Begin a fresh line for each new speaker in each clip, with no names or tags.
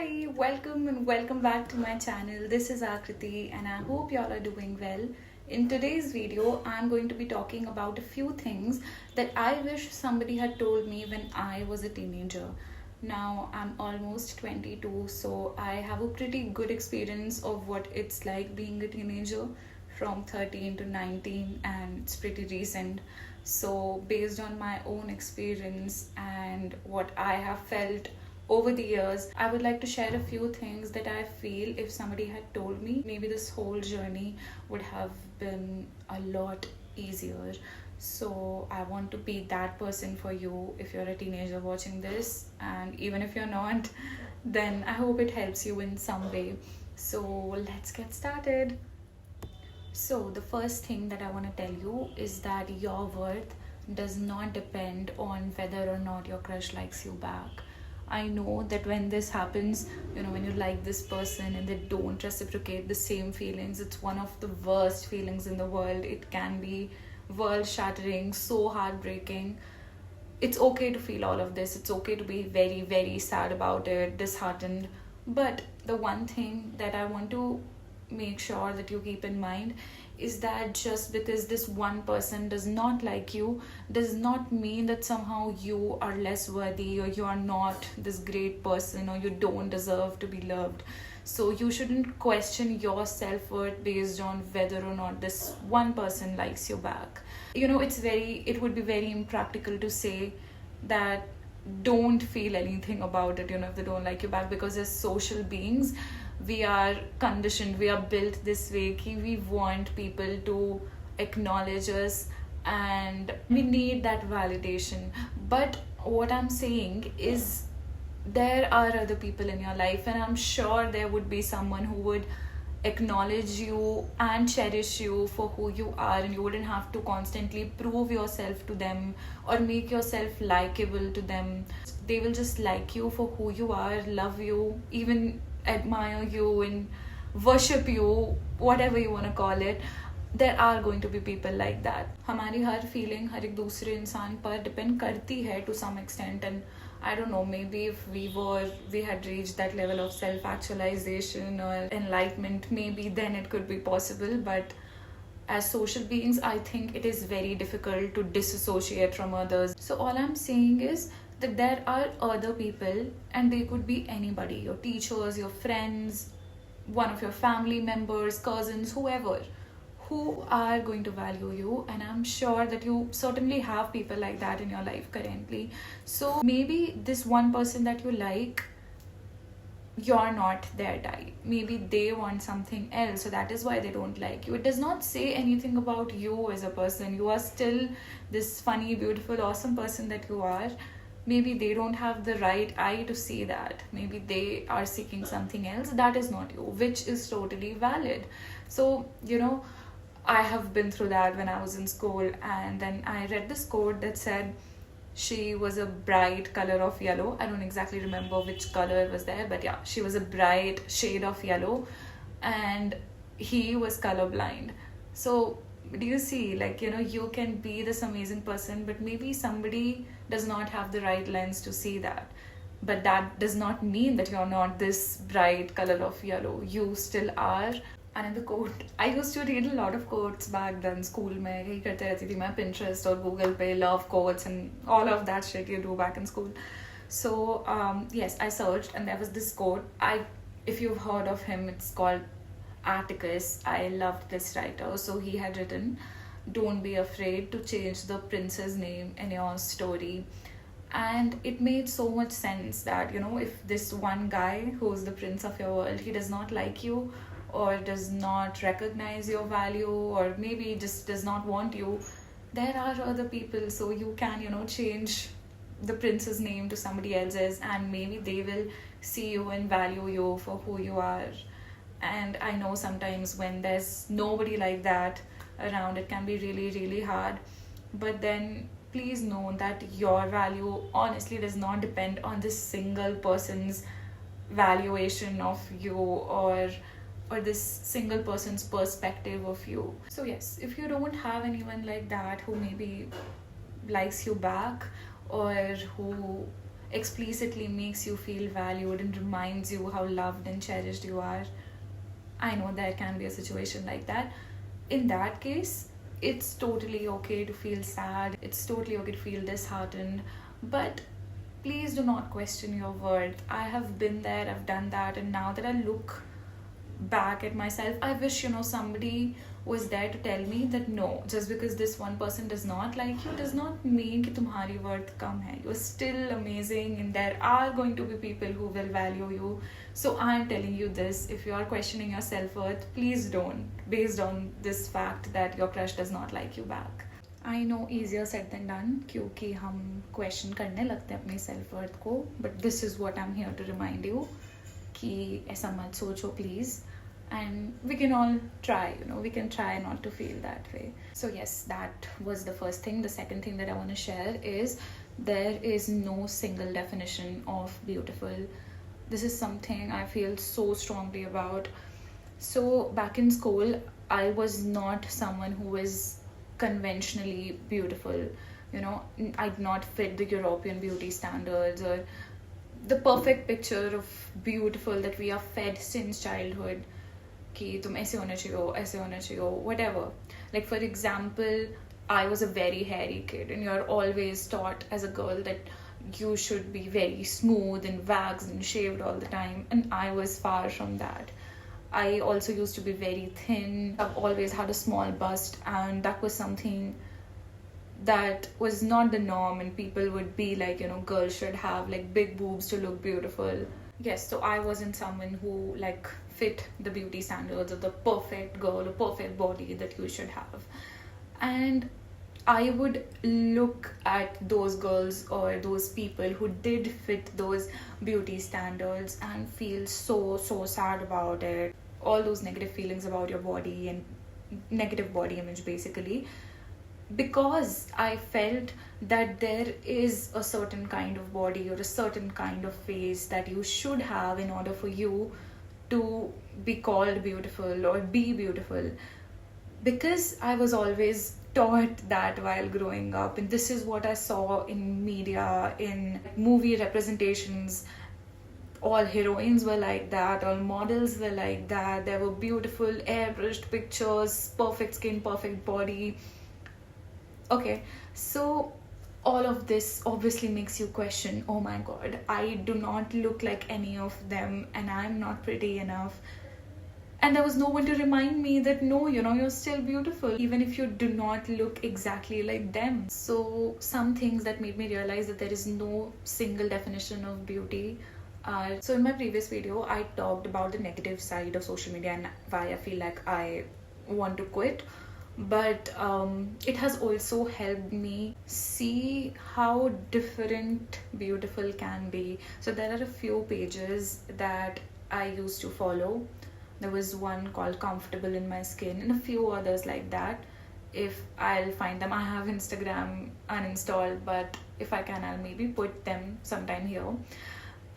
Hi, welcome and welcome back to my channel. This is Akriti and I hope y'all are doing well. In today's video, I'm going to be talking about a few things that I wish somebody had told me when I was a teenager. Now I'm almost 22, so I have a pretty good experience of what it's like being a teenager from 13 to 19, and it's pretty recent. So, based on my own experience and what I have felt over the years, I would like to share a few things that I feel if somebody had told me, maybe this whole journey would have been a lot easier. So, I want to be that person for you if you're a teenager watching this, and even if you're not, then I hope it helps you in some way. So, let's get started. So, the first thing that I want to tell you is that your worth does not depend on whether or not your crush likes you back. I know that when this happens, when you like this person and they don't reciprocate the same feelings, it's one of the worst feelings in the world. It can be world shattering, so heartbreaking. It's okay to feel all of this. It's okay to be very, very sad about it, disheartened. But the one thing that I want to make sure that you keep in mind is that just because this one person does not like you does not mean that somehow you are less worthy, or you are not this great person, or you don't deserve to be loved. So you shouldn't question your self-worth based on whether or not this one person likes you back. It would be very impractical to say that don't feel anything about it, if they don't like you back, because as social beings we are conditioned, we are built this way ki we want people to acknowledge us and we need that validation. But what I'm saying is there are other people in your life, and I'm sure there would be someone who would acknowledge you and cherish you for who you are, and you wouldn't have to constantly prove yourself to them or make yourself likable to them. They will just like you for who you are, love you, even admire you and worship you, whatever you want to call it. There are going to be people like that. हमारी हर feeling हर एक दूसरे इंसान पर depend करती है to some extent, and I don't know, maybe if we had reached that level of self-actualization or enlightenment, maybe then it could be possible. But as social beings, I think it is very difficult to disassociate from others. So all I'm saying is that there are other people, and they could be anybody, your teachers, your friends, one of your family members, cousins, whoever, who are going to value you. And I'm sure that you certainly have people like that in your life currently. So maybe this one person that you like, you're not their type. Maybe they want something else, so that is why they don't like you. It does not say anything about you as a person. You are still this funny, beautiful, awesome person that you are. Maybe they don't have the right eye to see that. Maybe they are seeking something else that is not you, which is totally valid. So, I have been through that when I was in school, and then I read this quote that said she was a bright color of yellow. I don't exactly remember which color was there, but yeah, she was a bright shade of yellow, and he was colorblind. So do you see, you can be this amazing person, but maybe somebody does not have the right lens to see that. But that does not mean that you're not this bright color of yellow. You still are. Another quote, I used to read a lot of quotes back then. School में यही करते रहती थी मैं, Pinterest और Google पे love quotes and all of that shit you do back in school. So yes, I searched and there was this quote. If you've heard of him, it's called Atticus. I loved this writer. So he had written, "Don't be afraid to change the prince's name in your story." And it made so much sense that, if this one guy who's the prince of your world, he does not like you, or does not recognize your value, or maybe just does not want you, there are other people. So you can, change the prince's name to somebody else's, and maybe they will see you and value you for who you are. And I know sometimes when there's nobody like that around, it can be really, really hard. But then please know that your value honestly does not depend on this single person's valuation of you, or this single person's perspective of you. So yes, if you don't have anyone like that who maybe likes you back, or who explicitly makes you feel valued and reminds you how loved and cherished you are. I know there can be a situation like that. In that case, it's totally okay to feel sad, it's totally okay to feel disheartened, but please do not question your worth. I have been there, I've done that, and now that I look back at myself, I wish, somebody was there to tell me that no, just because this one person does not like you does not mean कि तुम्हारी worth कम है. You're still amazing, and there are going to be people who will value you. So I'm telling you this: if you are questioning your self-worth, please don't, based on this fact that your crush does not like you back. I know easier said than done क्योंकि हम question करने लगते हैं अपनी self-worth को, but this is what I'm here to remind you कि ऐसा मत सोचो please. And we can all try, we can try not to feel that way. So yes, that was the first thing. The second thing that I want to share is there is no single definition of beautiful. This is something I feel so strongly about. So back in school, I was not someone who was conventionally beautiful. I did not fit the European beauty standards or the perfect picture of beautiful that we are fed since childhood. कि तुम ऐसे होना चाहिए, ऐसे होना चाहिए, whatever. Like for example, I was a very hairy kid, and you're always taught as a girl that you should be very smooth and waxed and shaved all the time, and I was far from that. I also used to be very thin. I've always had a small bust, and that was something that was not the norm, and people would be like, girls should have like big boobs to look beautiful. Yes, so I wasn't someone who like fit the beauty standards of the perfect girl or perfect body that you should have. And I would look at those girls or those people who did fit those beauty standards and feel so sad about it. All those negative feelings about your body and negative body image basically, because I felt that there is a certain kind of body or a certain kind of face that you should have in order for you to be called beautiful or be beautiful. Because I was always taught that while growing up, and this is what I saw in media, in movie representations. All heroines were like that, all models were like that. There were beautiful airbrushed pictures, perfect skin, perfect body. Okay, so all of this obviously makes you question, oh my god, I do not look like any of them, and I'm not pretty enough. And there was no one to remind me that no, you're still beautiful, even if you do not look exactly like them. So some things that made me realize that there is no single definition of beauty are... So in my previous video, I talked about the negative side of social media and why I feel like I want to quit. But it has also helped me see how different beautiful can be. So there are a few pages that I used to follow. There was one called Comfortable in My Skin and a few others like that. If I'll find them, I have Instagram uninstalled, but if I can, I'll maybe put them sometime here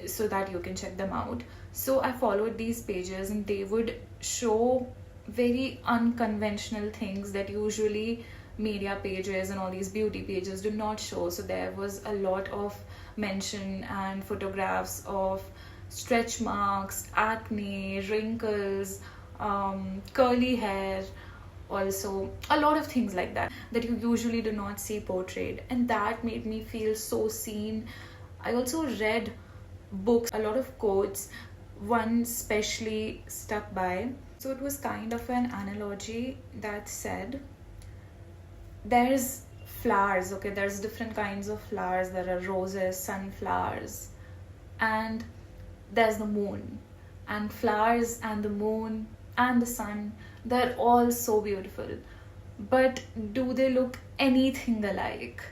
so that you can check them out. So I followed these pages and they would show very unconventional things that usually media pages and all these beauty pages do not show. So there was a lot of mention and photographs of stretch marks, acne, wrinkles, curly hair, also a lot of things like that you usually do not see portrayed, and that made me feel so seen. I also read books, a lot of quotes. One especially stuck by. So it was kind of an analogy that said, there's flowers, okay, there's different kinds of flowers. There are roses, sunflowers, and there's the moon. And flowers and the moon and the sun, they're all so beautiful. But do they look anything alike?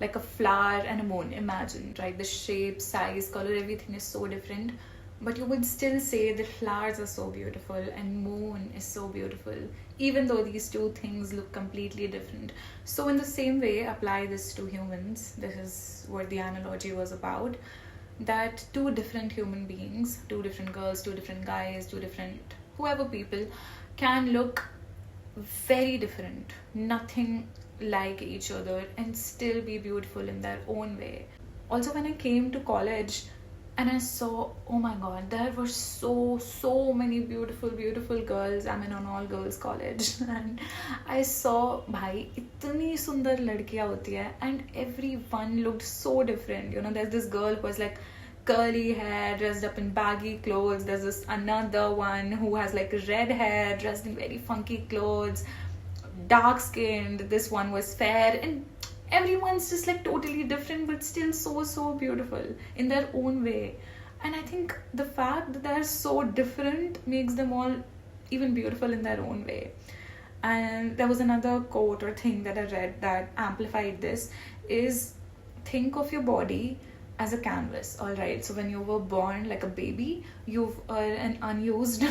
Like a flower and a moon, imagine, right? The shape, size, color, everything is so different. But you would still say that flowers are so beautiful and moon is so beautiful, even though these two things look completely different. So in the same way, apply this to humans. This is what the analogy was about. That two different human beings, two different girls, two different guys, two different whoever people can look very different, nothing like each other, and still be beautiful in their own way. Also, when I came to college and I saw, oh my god, there were so many beautiful girls. I'm in an all girls college and I saw, bhai, itni sundar ladkiyan hoti hai, and everyone looked so different. You know, there's this girl who was like curly hair, dressed up in baggy clothes. There's this another one who has like red hair, dressed in very funky clothes, dark skinned. This one was fair, and everyone's just like totally different but still so beautiful in their own way. And I think the fact that they're so different makes them all even beautiful in their own way. And there was another quote or thing that I read that amplified this, is think of your body as a canvas. All right, so when you were born like a baby, you are an unused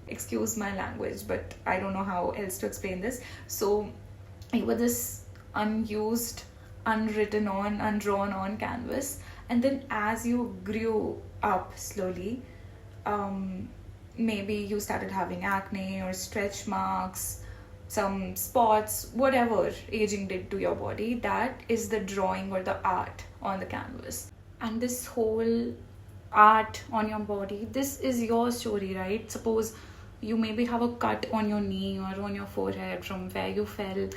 excuse my language, but I don't know how else to explain this. So you were this unused, unwritten on, undrawn on canvas, and then as you grew up slowly, maybe you started having acne or stretch marks, some spots, whatever aging did to your body. That is the drawing or the art on the canvas. And this whole art on your body, this is your story, right? Suppose you maybe have a cut on your knee or on your forehead from where you fell,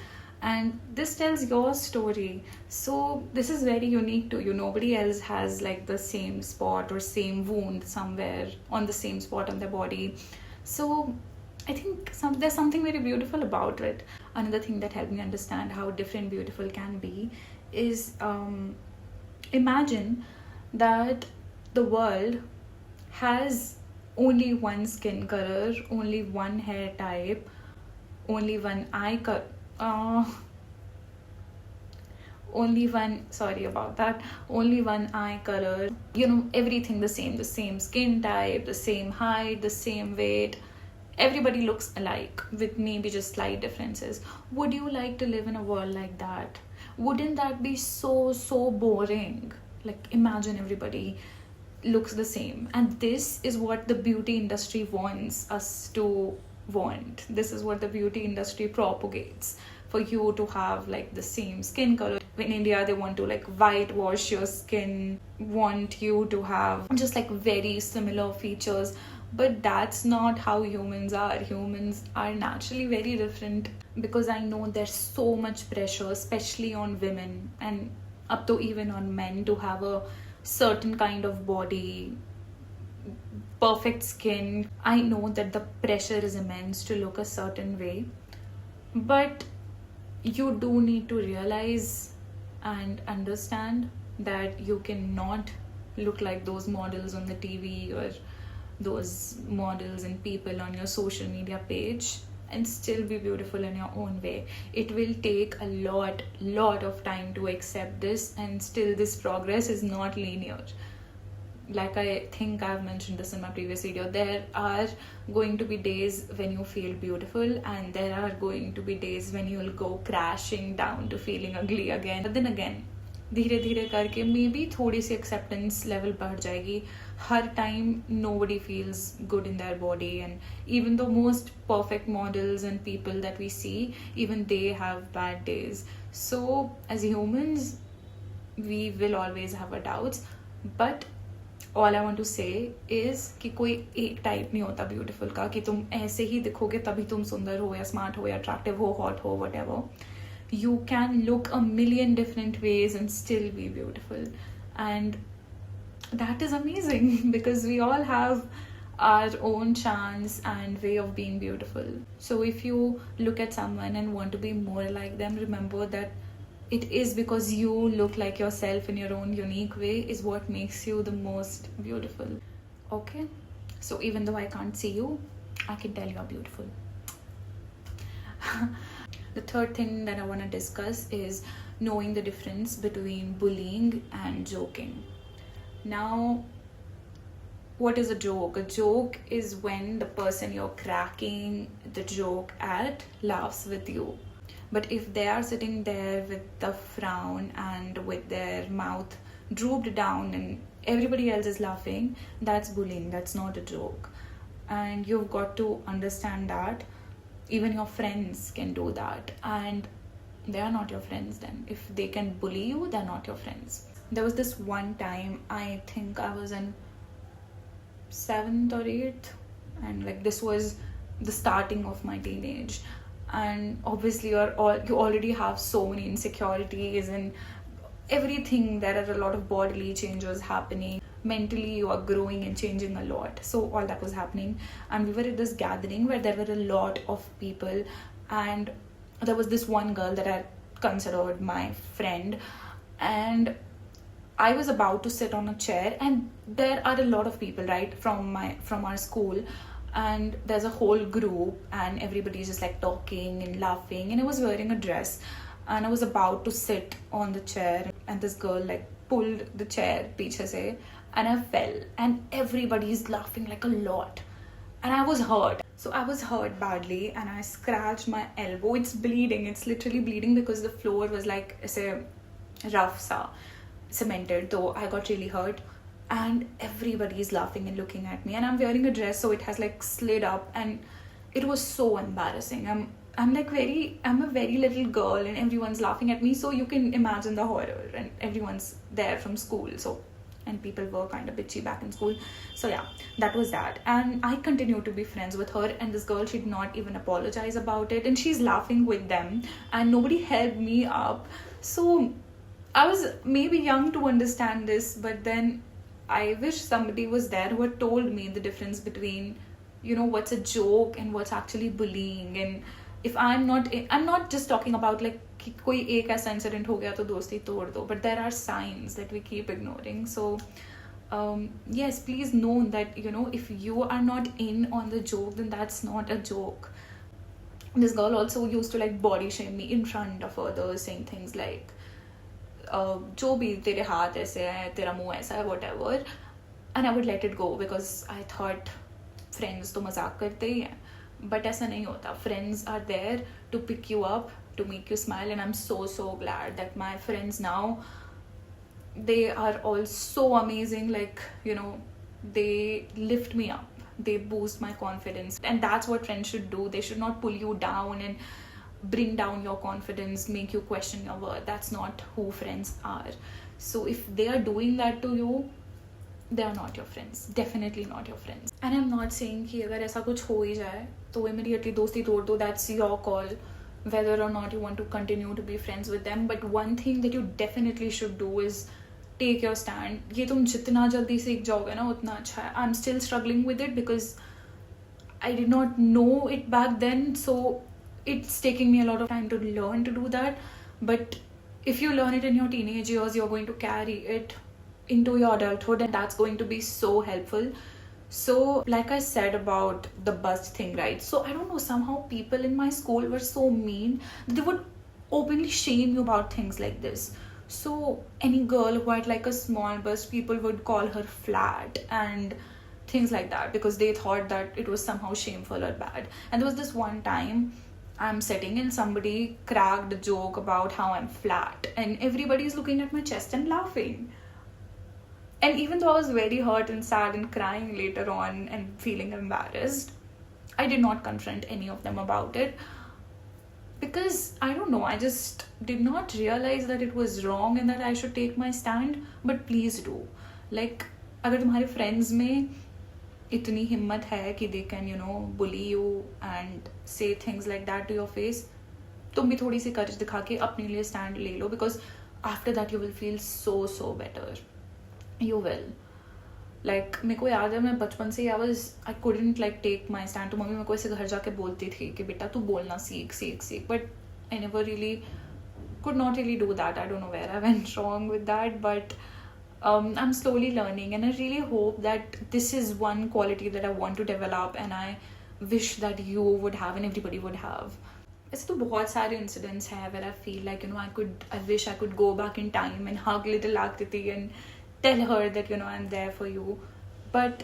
and this tells your story. So this is very unique to you. Nobody else has like the same spot or same wound somewhere on the same spot on their body. So I think there's something very beautiful about it. Another thing that helped me understand how different beautiful can be is, imagine that the world has only one skin color, only one hair type, only one eye color. Only one, sorry about that, only one eye color, you know, everything the same skin type, the same height, the same weight. Everybody looks alike with maybe just slight differences. Would you like to live in a world like that? Wouldn't that be so boring? Like, imagine everybody looks the same. And this is what the beauty industry wants us to want. This is what the beauty industry propagates, for you to have like the same skin color. In India, they want to like whitewash your skin, want you to have just like very similar features. But that's not how humans are. Humans are naturally very different, because I know there's so much pressure, especially on women and up to even on men, to have a certain kind of body, perfect skin. I know that the pressure is immense to look a certain way, but you do need to realize and understand that you cannot look like those models on the TV or those models and people on your social media page and still be beautiful in your own way. It will take a lot of time to accept this, and still this progress is not linear. Like I think I've mentioned this in my previous video, there are going to be days when you feel beautiful, and there are going to be days when you will go crashing down to feeling ugly again. But then again, धीरे धीरे करके may be थोड़ी सी acceptance level बढ़ जाएगी. हर time nobody feels good in their body, and even the most perfect models and people that we see, even they have bad days. So as humans, we will always have our doubts, but all I want to say is कि कोई एक type नहीं होता beautiful का, कि तुम ऐसे ही दिखोगे तभी तुम सुंदर हो या स्मार्ट हो या अट्रैक्टिव हो, हॉट हो, whatever. You can look a million different ways and still be beautiful, and that is amazing because we all have our own chance and way of being beautiful. So if you look at someone and want to be more like them, remember that it is because you look like yourself in your own unique way is what makes you the most beautiful. Okay, so even though I can't see you, I can tell you are beautiful. The third thing that I want to discuss is knowing the difference between bullying and joking. Now, what is a joke? A joke is when the person you're cracking the joke at laughs with you. But if they are sitting there with a frown and with their mouth drooped down and everybody else is laughing, that's bullying. That's not a joke. And you've got to understand that even your friends can do that, and they are not your friends then. If they can bully you, they're not your friends. there was this one time, I think I was in 7th or 8th, and like this was the starting of my teenage. And obviously you already have so many insecurities and everything. There are a lot of bodily changes happening, mentally you are growing and changing a lot. So all that was happening, and we were at this gathering where there were a lot of people, and there was this one girl that I considered my friend, and I was about to sit on a chair, and there are a lot of people, right, from our school, and there's a whole group, and everybody's just like talking and laughing, and I was wearing a dress, and I was about to sit on the chair, and this girl like pulled the chair पीछे से, and I fell, and everybody's laughing like a lot, and I was hurt. So I was hurt badly, and I scratched my elbow. It's bleeding. It's literally bleeding because the floor was like ऐसे rough सा, cemented. So I got really hurt, and everybody's laughing and looking at me, and I'm wearing a dress, so it has like slid up, and it was so embarrassing. I'm a very little girl, and everyone's laughing at me, so you can imagine the horror, and everyone's there from school, so, and people were kind of bitchy back in school. So yeah, that was that. And I continued to be friends with her, and this girl, she did not even apologize about it, and she's laughing with them, and nobody helped me up. So I was maybe young to understand this, but then I wish somebody was there who had told me the difference between, what's a joke and what's actually bullying. And if I'm not just talking about like कि कोई एक ऐसा incident हो गया तो दोस्ती तोड़ दो, but there are signs that we keep ignoring. So yes, please know that if you are not in on the joke, then that's not a joke. This girl also used to like body shame me in front of others, saying things like जो भी तेरे हाथ ऐसे हैं, तेरा मुंह ऐसा है, whatever, and I would let it go because I thought friends तो मजाक करते ही हैं, but ऐसा नहीं होता. Friends are there to pick you up, to make you smile, and I'm so glad that my friends now, they are all so amazing. Like they lift me up, they boost my confidence, and that's what friends should do. They should not pull you down and bring down your confidence, make you question your worth. That's not who friends are. So if they are doing that to you, they are not your friends, definitely not your friends. And I'm not saying कि अगर ऐसा कुछ हो ही जाए तो immediately दोस्ती तोड़ दो. That's your call whether or not you want to continue to be friends with them. But one thing that you definitely should do is take your stand. ये तुम जितना जल्दी सीख जाओगे ना उतना अच्छा है. I'm still struggling with it because I did not know it back then, so it's taking me a lot of time to learn to do that. But if you learn it in your teenage years, you're going to carry it into your adulthood, and that's going to be so helpful. So like I said about the bus thing, right? So I don't know, somehow people in my school were so mean that they would openly shame you about things like this. So any girl who had like a small bust, people would call her flat and things like that because they thought that it was somehow shameful or bad. And there was this one time I'm sitting and somebody cracked a joke about how I'm flat, and everybody's looking at my chest and laughing. And even though I was very hurt and sad and crying later on and feeling embarrassed, I did not confront any of them about it because I don't know, I just did not realize that it was wrong and that I should take my stand. But please do. Like, अगर तुम्हारे friends में इतनी हिम्मत है कि they can bully you and say things like that to your face, तुम भी थोड़ी सी courage दिखा के अपने लिए stand ले लो, because after that you will feel so better. You will. Like, मेरे को याद है मैं बचपन से I couldn't like take my stand. तो मम्मी मेरे को ऐसे घर जाके बोलती थी कि बेटा तू बोलना सीख. But I never really could not really do that. I don't know where I went wrong with that, but I'm slowly learning, and I really hope that this is one quality that I want to develop, and I wish that you would have and everybody would have. ऐसे तो बहुत सारे incidents हैं where I feel like I wish I could go back in time and hug little Akriti and tell her that I'm there for you, but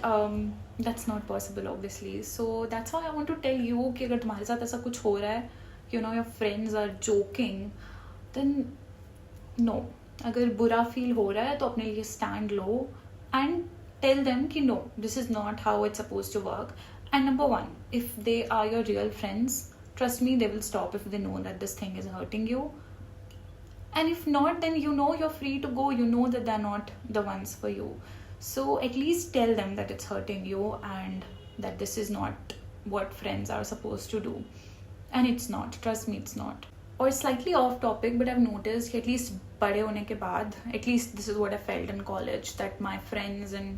that's not possible obviously. So that's why I want to tell you कि अगर तुम्हारे साथ ऐसा कुछ हो रहा है, your friends are joking, then no. अगर बुरा फील हो रहा है तो अपने लिए stand low and tell them कि no, this is not how it's supposed to work. And number one, if they are your real friends, trust me, they will stop if they know that this thing is hurting you. And if not, then you're free to go. You know that they're not the ones for you. So at least tell them that it's hurting you and that this is not what friends are supposed to do. And it's not. Trust me, it's not. Or slightly off topic, but I've noticed at least bade hone ke baad, at least this is what I felt in college, that my friends and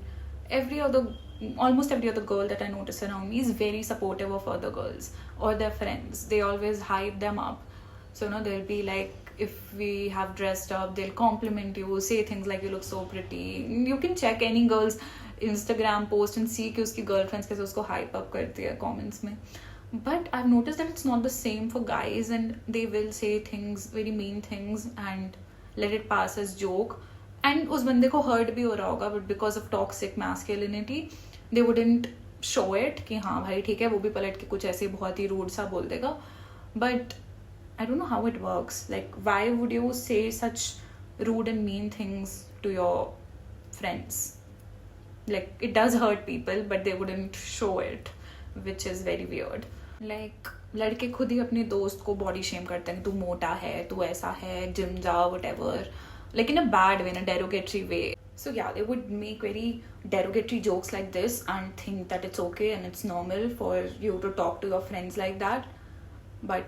almost every other girl that I notice around me is very supportive of other girls or their friends. They always hype them up. So they'll be like, if we have dressed up, they'll compliment you, say things like you look so pretty. You can check any girl's Instagram post and see कि उसकी girlfriends कैसे उसको hype up करती है comments में. But I've noticed that it's not the same for guys, and they will say things, very mean things, and let it pass as joke. And उस बंदे को hurt भी हो रहा होगा, but because of toxic masculinity, they wouldn't show it कि हाँ भाई ठीक है, वो भी पलट के कुछ ऐसे बहुत ही rude सा बोल देगा. But I don't know how it works. Like, why would you say such rude and mean things to your friends? Like, it does hurt people, but they wouldn't show it, which is very weird. Like, लड़के खुद ही अपने दोस्त को body shame करते हैं, तू मोटा है, तू ऐसा है, gym जा, whatever. Like in a bad way, in a derogatory way. So yeah, they would make very derogatory jokes like this and think that it's okay and it's normal for you to talk to your friends like that. But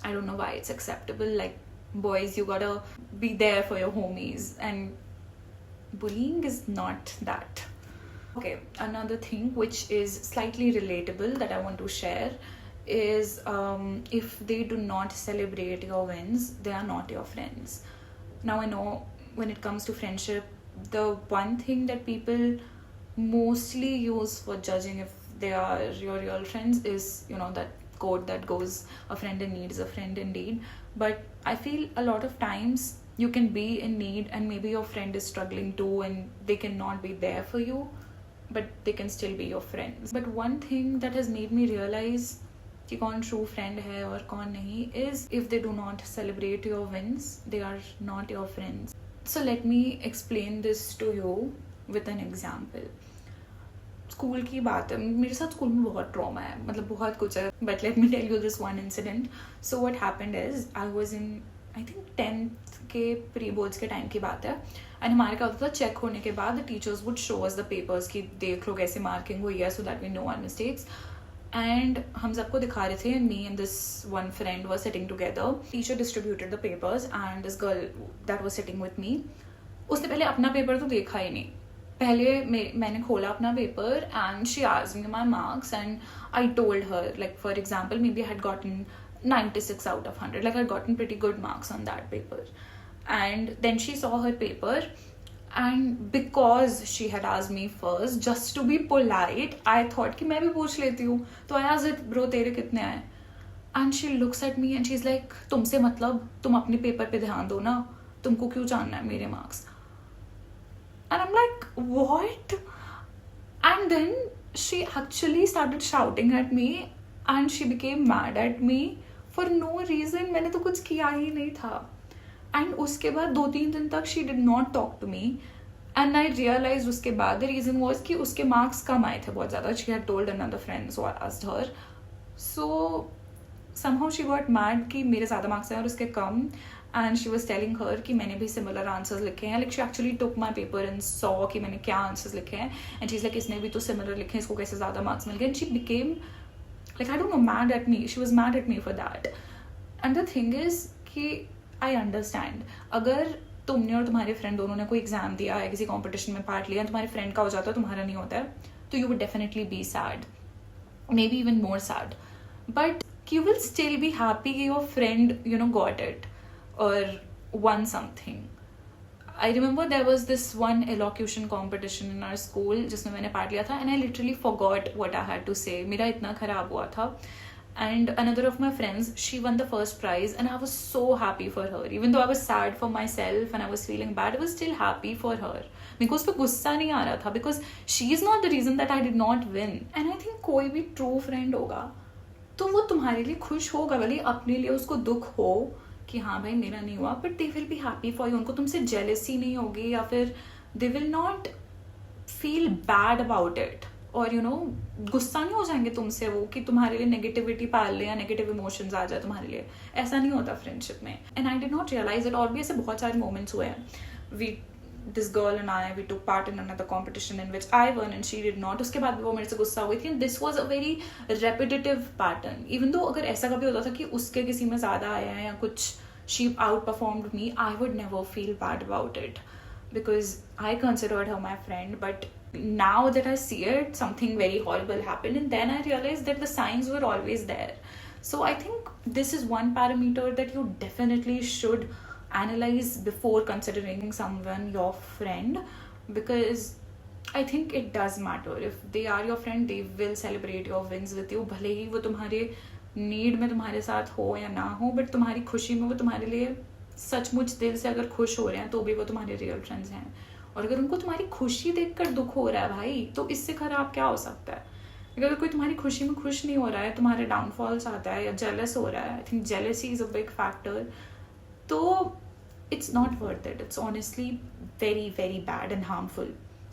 I don't know why it's acceptable. Like, boys, you gotta be there for your homies, and bullying is not that. Okay, another thing which is slightly relatable that I want to share is if they do not celebrate your wins, they are not your friends. Now I know when it comes to friendship, the one thing that people mostly use for judging if they are your real friends is, that quote that goes, a friend in need is a friend indeed. But I feel a lot of times you can be in need and maybe your friend is struggling too and they cannot be there for you, but they can still be your friends. But one thing that has made me realize कि कौन true friend है और कौन नहीं is if they do not celebrate your wins, they are not your friends. So let me explain this to you with an example. School की बात है, मेरे साथ स्कूल में बहुत ट्रॉमा है, मतलब बहुत कुछ है. But let me tell you this one incident. So what happened is I was in I think 10th के प्री बोर्ड्स के टाइम की बात है. एंड हमारे क्या होता था, चेक होने के बाद teachers would show us the papers कि देख लो कैसे मार्किंग हुई है, so that we know our mistakes. And हम सबको दिखा रहे थे, and me and this one friend were sitting together. Teacher distributed the papers and this girl that was sitting with me, उसने पहले अपना पेपर तो देखा ही नहीं. पहले मैंने खोला अपना paper and she asked me my marks and I told her, like for example maybe I had gotten 96 out of 100, like I had gotten pretty good marks on that paper. And then she saw her paper, and because she had asked me first, just to be polite, I thought कि मैं भी पूछ लेती हूँ, तो I asked it, bro तेरे कितने आए? And she looks at me and she's like, तुमसे मतलब, तुम अपने पेपर पे ध्यान दो ना, तुमको क्यों जानना है मेरे marks? And I'm like, what? And then she actually started shouting at me and she became mad at me for no reason. मैंने तो कुछ किया ही नहीं था. And उसके बाद 2-3 दिन तक she did not talk to me. And I realized उसके बाद the reason was कि उसके marks कम आए थे बहुत ज़्यादा. She had told another friend, so I asked her. So somehow she got mad कि मेरे ज़्यादा marks आए और उसके कम. And she was telling her कि मैंने भी similar answers लिखे हैं. Like she actually took my paper and saw कि मैंने क्या answers लिखे हैं. And she's like, इसने भी तो similar लिखे हैं, इसको कैसे ज़्यादा marks मिल गए. And she became, like, I don't know, mad at me. She was mad at me for that. And the thing is कि I understand. अगर तुमने और तुम्हारे friend दोनों ने कोई exam दिया है, किसी competition में part लिया, तुम्हारे friend का हो जाता है, तुम्हारा नहीं होता है, तो you would definitely be sad. Maybe even more sad. But you will still be happy कि your friend, got it. Or won something. I remember there was this one elocution competition in our school जिसमें मैंने part लिया था, and I literally forgot what I had to say. मेरा इतना खराब हुआ था. And another of my friends, she won the first prize, and I was so happy for her. Even though I was sad for myself and I was feeling bad, I was still happy for her. मेरे को उस पर गुस्सा नहीं आ रहा था because she is not the reason that I did not win. And I think कोई भी true friend होगा तो वो तुम्हारे लिए खुश होगा, भले अपने लिए उसको दुख हो कि हाँ भाई मेरा नहीं हुआ, but they will be happy for you. उनको तुमसे जेलसी नहीं होगी या फिर they will not feel bad about it. और गुस्सा नहीं हो जाएंगे तुमसे वो कि तुम्हारे लिए नेगेटिविटी पाल ले या नेगेटिव इमोशंस आ जाए तुम्हारे लिए. ऐसा नहीं होता फ्रेंडशिप में. And I did not realise it. और भी ऐसे बहुत सारे मोमेंट्स हुए हैं. This girl and we took part in another competition in which I won and she did not. उसके बाद भी वो मेरे से गुस्सा हुई थी. And this was a very repetitive pattern. Even though अगर ऐसा कभी होता था कि उसके किसी में ज़्यादा आया है या कुछ she outperformed me, I would never feel bad about it because I considered her my friend. But now that I see it, something very horrible happened, and then I realized that the signs were always there. So I think this is one parameter that you definitely should analyze before considering someone your friend, because I think it does matter. If they are your friend, they will celebrate your wins with you. भले ही वो तुम्हारे need में तुम्हारे साथ हो या ना हो, बट तुम्हारी खुशी में वो तुम्हारे लिए सचमुच दिल से अगर खुश हो रहे हैं तो भी वो तुम्हारे रियल फ्रेंड्स हैं. और अगर उनको तुम्हारी खुशी देखकर दुख हो रहा है भाई, तो इससे खराब क्या हो सकता है. अगर कोई तुम्हारी खुशी में खुश नहीं हो रहा है, तुम्हारे डाउनफॉल्स आता है या जेलस हो रहा है, I think jealousy is a big factor, तो it's not worth it. It's honestly very, very bad and harmful.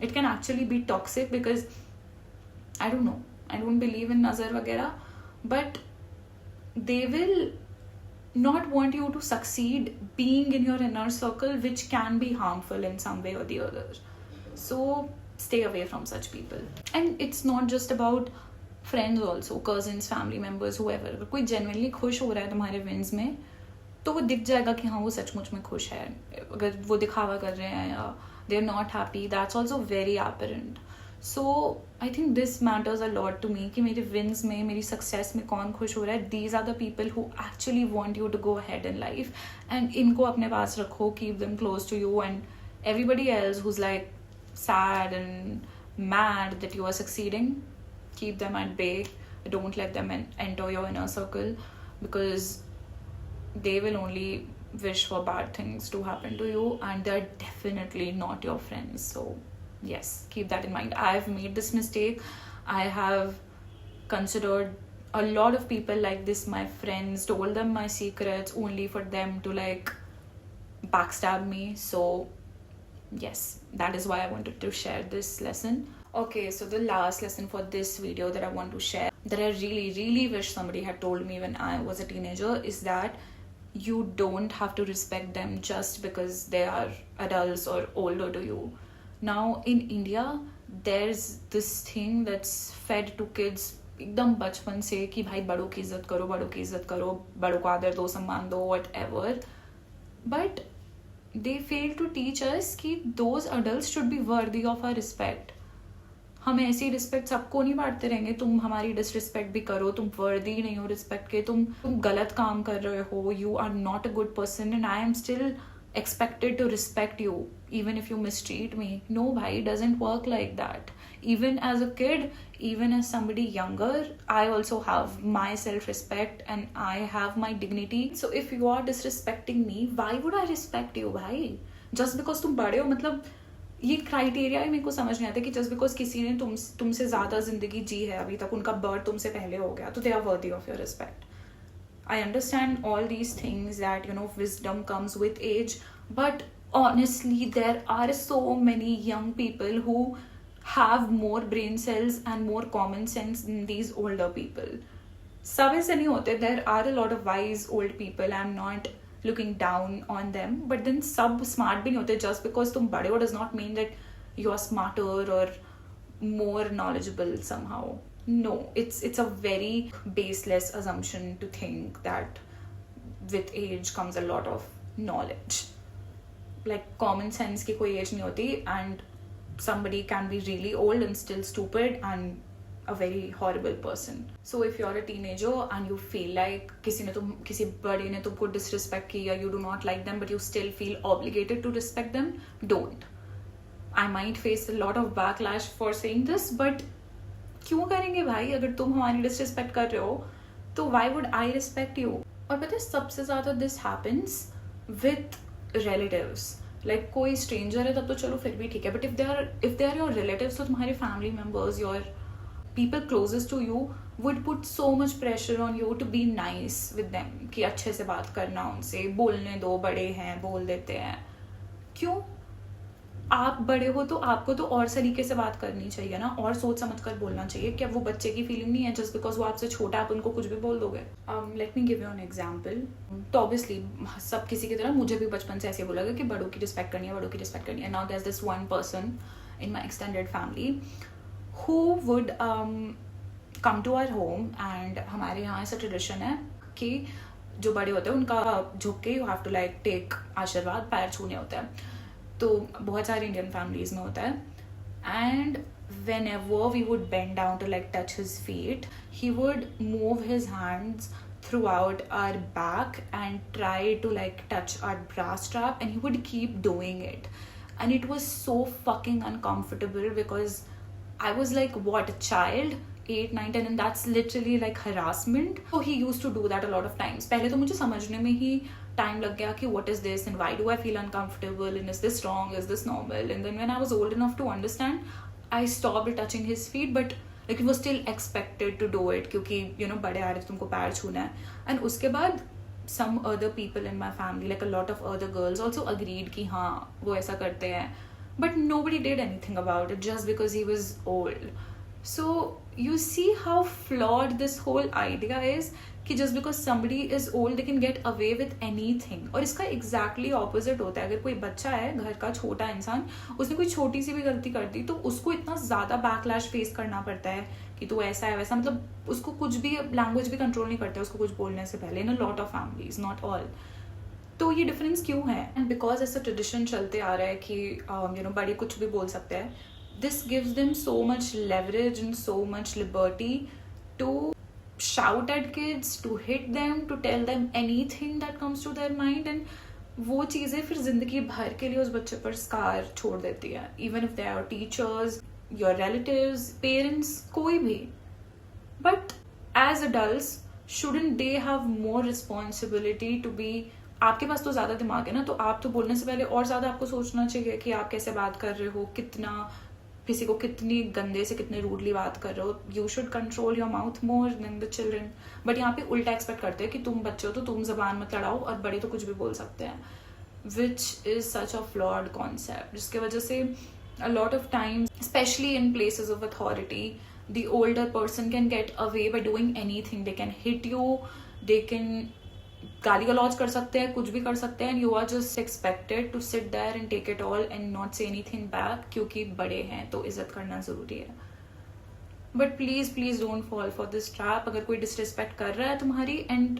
It can actually be toxic because I don't know, I don't believe in nazar वगैरह, but they will not want you to succeed being in your inner circle, which can be harmful in some way or the other. So stay away from such people. And it's not just about friends also, cousins, family members, whoever. अगर कोई genuinely खुश हो रहा है तुम्हारे wins में, तो वो दिख जाएगा कि हाँ वो सचमुच में खुश है. अगर वो दिखावा कर रहे हैं या they are not happy, that's also very apparent. So I think this matters a lot to me कि मेरे विन्स में, मेरी सक्सेस में कौन खुश हो रहा है. These are the people who actually want you to go ahead in life, and इनको अपने पास रखो, keep them close to you. And everybody else who's like sad and mad that you are succeeding, keep them at bay. Don't let them enter your inner circle, because they will only wish for bad things to happen to you, and they're definitely not your friends. So yes, keep that in mind. I've made this mistake. I have considered a lot of people like this my friends, told them my secrets only for them to like backstab me. So yes, that is why I wanted to share this lesson. Okay, so the last lesson for this video that I want to share, that I really, really wish somebody had told me when I was a teenager, is that you don't have to respect them just because they are adults or older to you. Now in India, there's this thing that's fed to kids एकदम बचपन से कि भाई बड़ों की इज्जत करो, बड़ों की इज्जत करो, बड़ों को आदर दो, सम्मान दो, whatever. But they fail to teach us कि those adults should be worthy of our respect. हम ऐसी रिस्पेक्ट सबको नहीं बांटते रहेंगे. तुम हमारी डिसरिस्पेक्ट भी करो, तुम वर्दी नहीं हो रिस्पेक्ट के, तुम गलत काम कर रहे हो, you are not a good person, and I am still expected to respect you even if you mistreat me. No bhai, it doesn't work like that. Even as a kid, even as somebody younger, I also have my self-respect and I have my dignity. So if you are disrespecting me, why would I respect you bhai? Just because तुम बड़े हो, मतलब ये criteria ही मेरे को समझ नहीं आता कि जस्ट बिकॉज किसी ने तुमसे ज़्यादा जिंदगी जी है अभी तक, उनका बर्थ तुमसे पहले हो गया, तो they are worthy of your respect. I understand all these things that, wisdom comes with age, but honestly, there are so many young people who have more brain cells and more common sense than these older people. सब ऐसे नहीं होते. There are a lot of wise old people. I'm not looking down on them, but then सब smart भी नहीं होते. Just because तुम बड़े हो does not mean that you are smarter or more knowledgeable somehow. No, it's a very baseless assumption to think that with age comes a lot of knowledge. Like common sense की कोई age नहीं होती, and somebody can be really old and still stupid and a very horrible person. So if you're a teenager and you feel like किसी बड़े ने तुमको disrespect किया, you do not like them, but you still feel obligated to respect them, don't. I might face a lot of backlash for saying this, but क्यों करेंगे भाई? अगर तुम हमारी डिसरिस्पेक्ट कर रहे हो तो why would I respect you? और पता है सबसे ज़्यादा this happens with relatives. Like कोई स्ट्रेंजर है तब तो चलो फिर भी ठीक है, but if they are your relatives, तो तुम्हारे family members, your people closest to you would put so much pressure on you to be nice with them, कि अच्छे से बात करना उनसे, बोलने दो, बड़े हैं बोल देते हैं. क्यों? आप बड़े हो तो आपको तो और तरीके से बात करनी चाहिए ना, और सोच समझ कर बोलना चाहिए। क्या वो बच्चे की फीलिंग नहीं है जस्ट बिकॉज वो आपसे छोटा है आप उनको कुछ भी बोल दोगे? Let me give you an example. तो ऑब्वियसली सब किसी की तरह मुझे भी बचपन से ऐसे बोला गया कि बड़ों की रिस्पेक्ट करनी है, बड़ों की रिस्पेक्ट करनी है। Now there is this one person in my extended family who would come to our home, and हमारे यहाँ ऐसा ट्रेडिशन है कि जो बड़े होते हैं उनका झुक के you have to like take ashirwad, पैर छूने होते हैं। तो बहुत सारी इंडियन फैमिलीज में होता है। And whenever we would bend down to like touch his feet, he would move his hands throughout our back and try to like touch our bra strap, and he would keep doing it, and it was so fucking uncomfortable because I was like, what, a child, 8, 9, 10, and that's literally like harassment. So he used to do that a lot of times. पहले तो मुझे समझने में ही time लग गया कि what is this and why do I feel uncomfortable and is this wrong, is this normal? And then when I was old enough to understand, I stopped touching his feet, but like it was still expected to do it क्योंकि you know बड़े आ रहे थे तुमको पैर छूना है। And उसके बाद some other people in my family, like a lot of other girls also agreed कि हाँ वो ऐसा करते हैं, but nobody did anything about it just because he was old. So you see how flawed this whole idea is कि just because somebody is old they can get away with anything. और इसका exactly opposite होता है। अगर कोई बच्चा है, घर का छोटा इंसान, उसने कोई छोटी सी भी गलती कर दी तो उसको इतना ज़्यादा बैकलैश फेस करना पड़ता है कि तू ऐसा है वैसा, मतलब उसको कुछ भी लैंग्वेज भी कंट्रोल नहीं करता है उसको कुछ बोलने से पहले, in a lot of families, not all. तो ये डिफरेंस क्यों है? एंड बिकॉज ऐसा ट्रेडिशन चलते आ रहा है कि यू नो बड़े कुछ भी बोल सकते हैं। This gives them so much leverage and so much liberty to shout at kids, to hit them, to tell them anything that comes to their mind, and वो चीज़ें फिर जिंदगी भर के लिए उस बच्चे पर स्कार छोड़ देती है। Even if they are teachers, your relatives, parents, कोई भी। But as adults, shouldn't they have more responsibility to be? आपके पास तो ज़्यादा दिमाग है ना, तो आप तो बोलने से पहले और ज़्यादा आपको सोचना चाहिए कि आप कैसे बात कर रहे हो, कितना किसी को कितनी गंदे से कितने रूडली बात कर रहे हो। You should control your mouth more than the children. But यहाँ पे उल्टा एक्सपेक्ट करते हैं कि तुम बच्चे हो तो तुम जबान मत लड़ाओ और बड़े तो कुछ भी बोल सकते हैं, which is such a flawed concept, जिसके वजह से अ lot of times specially in places of authority the older person can get away by doing anything. They can hit you, they can गाली गलौज कर सकते हैं, कुछ भी कर सकते हैं, and you are just expected to sit there and take it all and not say anything back, क्योंकि बड़े हैं तो इज्जत करना जरूरी है। But please please don't fall for this trap. अगर कोई डिसरिस्पेक्ट कर रहा है तुम्हारी, and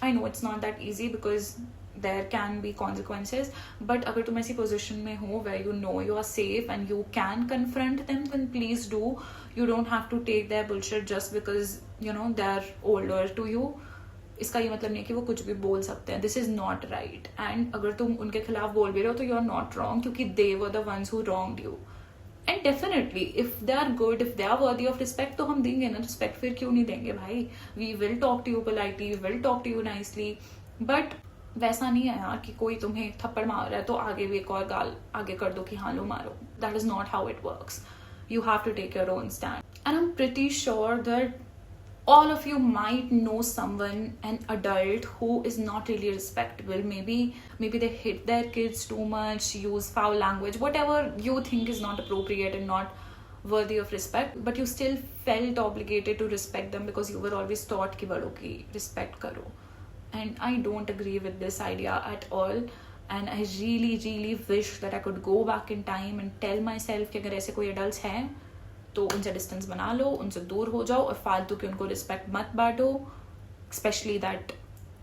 I know it's not that easy because there can be consequences, but अगर तुम ऐसी पोजिशन में हो where you know you are safe and you can confront them, then please do. You don't have to take their bullshit just because you know they are older to you. इसका ये मतलब नहीं है कि वो कुछ भी बोल सकते हैं। This is not right. And अगर तुम उनके खिलाफ बोल भी रहे हो तो यू आर नॉट रॉन्ग, क्योंकि they were the ones who wronged you. And definitely if they are good, if they are worthy of respect, तो हम देंगे ना रिस्पेक्ट, फिर क्यों नहीं देंगे भाई। We will talk to you politely, we will talk to you nicely, but वैसा नहीं है यार कि कोई तुम्हें थप्पड़ मार रहा है तो आगे भी एक और गाल आगे कर दो कि हाँ लो मारो। That is not how it works. You have to take your own stand. And I'm pretty sure that all of you might know someone, an adult, who is not really respectable. Maybe they hit their kids too much, use foul language, whatever you think is not appropriate and not worthy of respect, but you still felt obligated to respect them because you were always taught कि बड़ों की respect करो. And I don't agree with this idea at all. And I really really wish that I could go back in time and tell myself कि अगर ऐसे कोई adults हैं तो उनसे डिस्टेंस बना लो, उनसे दूर हो जाओ और फालतू के उनको रिस्पेक्ट मत बांटो, specially that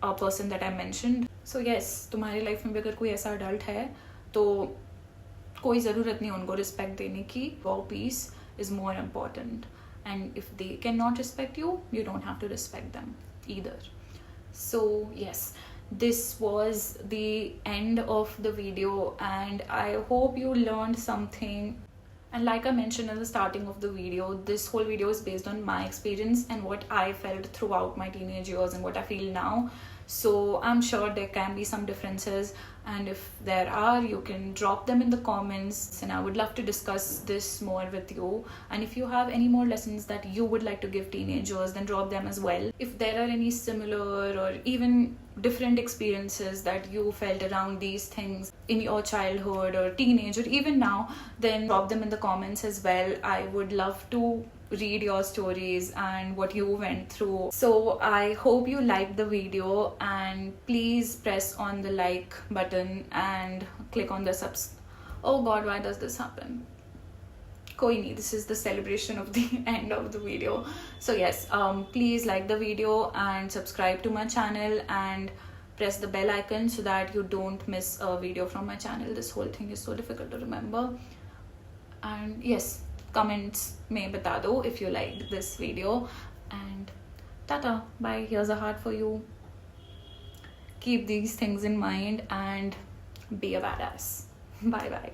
person that I mentioned. So yes, तुम्हारी लाइफ में भी अगर कोई ऐसा अडल्ट है तो कोई ज़रूरत नहीं उनको रिस्पेक्ट देने की। World peace is more important, and if they can not respect you, you don't have to respect them either. So yes, this was the end of the video, and I hope you learned something. And like I mentioned in the starting of the video, this whole video is based on my experience and what I felt throughout my teenage years and what I feel now. So I'm sure there can be some differences, and if there are, you can drop them in the comments, and I would love to discuss this more with you. And if you have any more lessons that you would like to give teenagers, then drop them as well. If there are any similar or even different experiences that you felt around these things in your childhood or teenage or even now, then drop them in the comments as well. I would love to read your stories and what you went through. So I hope you liked the video, and please press on the like button and click on the oh god, why does this happen? Koi nahi, this is the celebration of the end of the video. So yes, please like the video and subscribe to my channel and press the bell icon so that you don't miss a video from my channel. This whole thing is so difficult to remember. And yes, comments mein bata do if you liked this video. And tata, bye. Here's a heart for you. Keep these things in mind and be a badass. Bye bye.